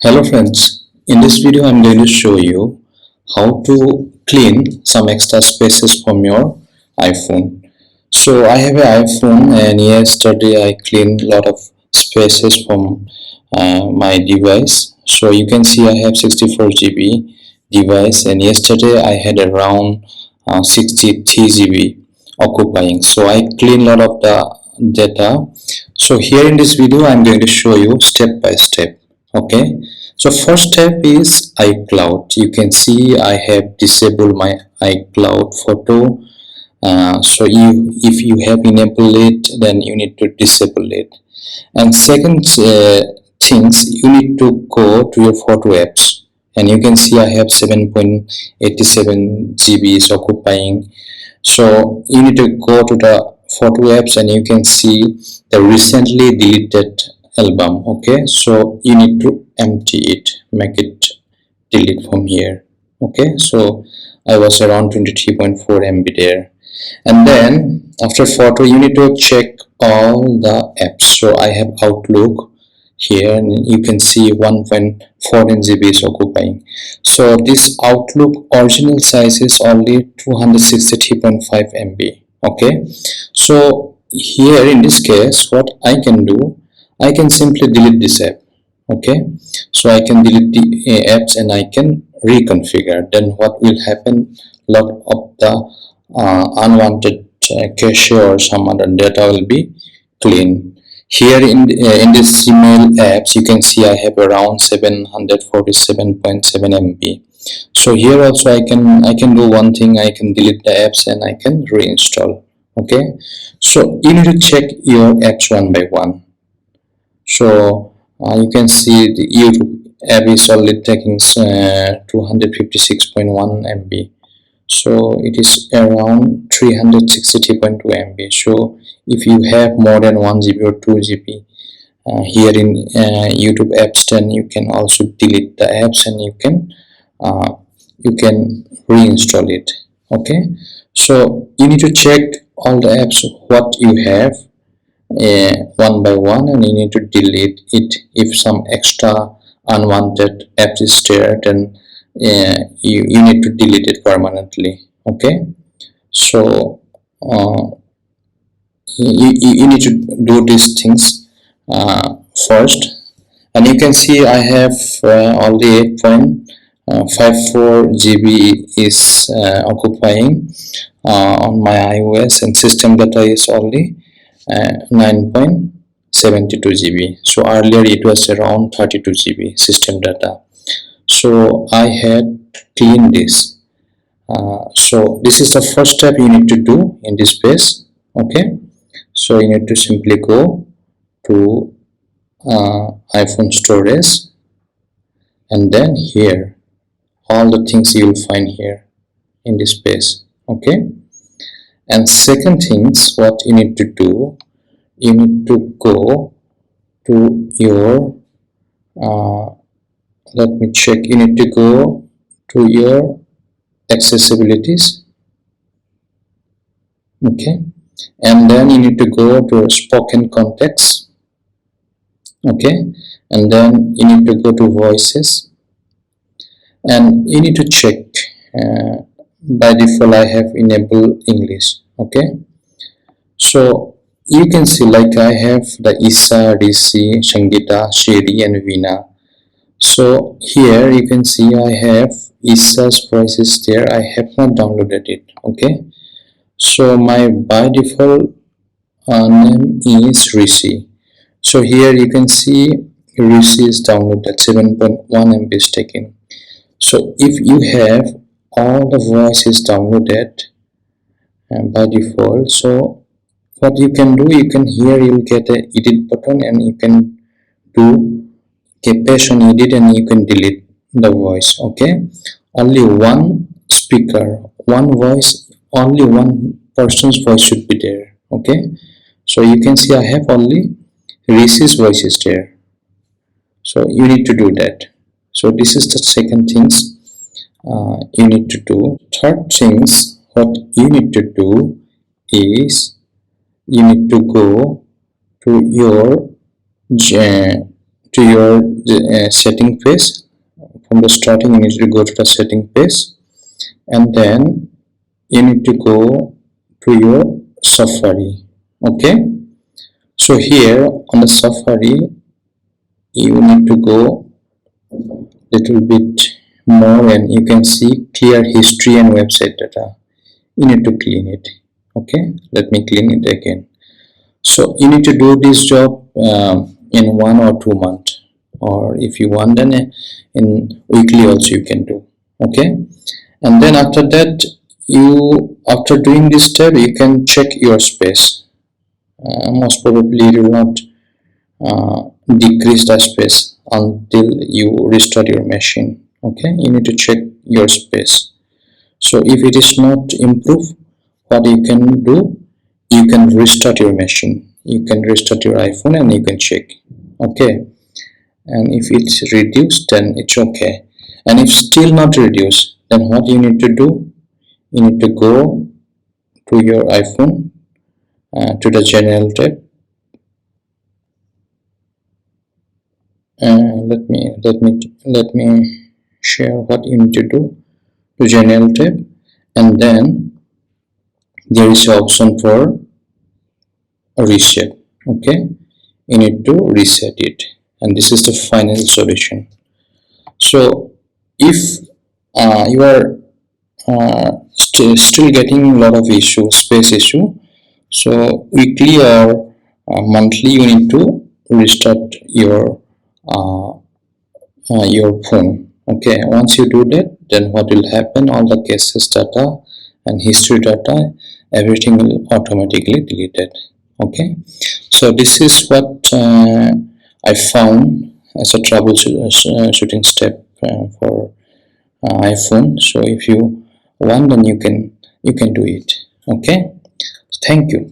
Hello friends, in this video I'm going to show you how to clean some extra spaces from your iPhone. So I have an iPhone and yesterday I cleaned a lot of spaces from my device. So you can see I have 64 GB device and yesterday I had around 63 GB occupying. So I cleaned a lot of the data. So here in this video I'm going to show you step by step. Okay, so first step is iCloud. You can see I have disabled my iCloud photo. So if you have enabled it, then you need to disable it. And second things, you need to go to your photo apps. And you can see I have 7.87 GB is occupying. So you need to go to the photo apps and you can see the recently deleted album. Okay, so you need to empty it, make it delete from here. Okay, so I was around 23.4 MB there. And then after photo you need to check all the apps. So I have Outlook here and you can see 1.14 GB is occupying. So this Outlook original size is only 263.5 MB. Okay, so here in this case what I can do, I can simply delete this app. Okay, so I can delete the apps and I can reconfigure. Then what will happen, lot of the unwanted cache or some other data will be clean. Here in this Gmail apps you can see I have around 747.7 MB. So here also I can do one thing, I can delete the apps and I can reinstall. Okay, so you need to check your apps one by one. So you can see the YouTube app is only taking 256.1 MB. So it is around 363.2 MB. So if you have more than 1 GB or 2 GB here in YouTube apps, then you can also delete the apps and you can reinstall it. Okay, so you need to check all the apps what you have one by one and you need to delete it. If some extra unwanted apps is there, then you need to delete it permanently. Okay, so you need to do these things first. And you can see I have only 8.54 GB is occupying on my iOS, and system data is only 9.72 GB. So earlier it was around 32 GB system data. So I had cleaned this. So this is the first step you need to do in this page. Okay, so you need to simply go to iPhone storage, and then here all the things you will find here in this page. Okay, and second things what you need to do, you need to go to your let me check, you need to go to your accessibilities. Okay, and then you need to go to spoken context. Okay, and then you need to go to voices and you need to check by default I have enabled English. Okay, so you can see like I have the Isa, Rishi, Shangita, Shiri and Veena. So here you can see I have Isa's voices there. I have not downloaded it. Okay, so my by default name is Rishi. So here you can see Rishi is downloaded, 7.1 MB is taken. So if you have all the voices downloaded by default, so what you can do, you can here you'll get a edit button and you can do paste on edit and you can delete the voice. Okay, only one speaker, one voice, only one person's voice should be there. Okay, so you can see I have only Rishi's voice is there, so you need to do that. So this is the second things you need to do. Third things what you need to do is you need to go to your to your setting page. From the starting, you need to go to the setting page, and then you need to go to your Safari. Okay, so here on the Safari, you need to go little bit more, and you can see clear history and website data. You need to clean it. Okay, let me clean it again. So you need to do this job in 1 or 2 months, or if you want, then in weekly also you can do. Okay, and then after that, you after doing this step, you can check your space. Most probably it will not decrease the space until you restart your machine. Okay, you need to check your space. So if it is not improved, what you can do, you can restart your machine, you can restart your iPhone, and you can check. Okay, and if it's reduced, then it's okay. And if still not reduced, then what you need to do, you need to go to your iPhone, to the general tab. Let me share what you need to do to general tab, and then there is an option for reset. Okay, you need to reset it, and this is the final solution. So if you are still getting a lot of issue, space issue, so weekly or monthly you need to restart your phone. Okay, once you do that, then what will happen, all the cases data and history data, everything will automatically deleted. Okay, so this is what I found as a troubleshooting step for iPhone. So if you want, then you can do it. Okay, thank you.